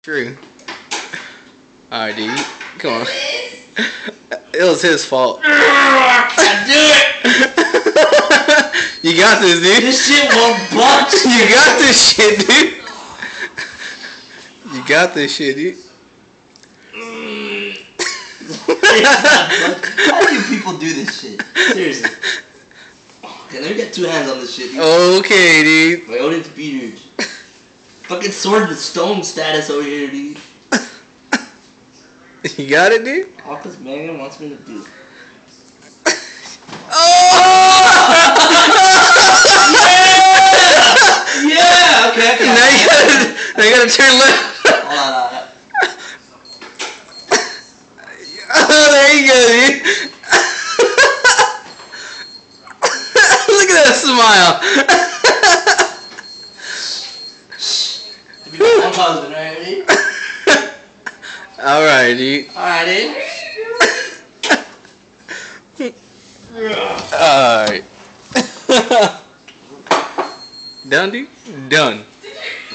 True. Alright, dude. Come on. It was his fault. I do it! You got this, dude. This shit won't bunch. You got this shit, dude. You got this shit, dude. How do you people do this shit? Seriously. Okay, let me get two hands on this shit, dude. Okay, dude. My Odin's beaters. Fucking sword and stone status over here, dude. You got it, dude? All because Megan wants me to do. Oh! Yeah! Yeah! Okay, okay. Now you gotta turn left. Hold on. Oh, there you go, dude. Look at that smile. Be my own husband, right, dude? Alright, dude. Alright, dude. Alright. Done, dude? Done.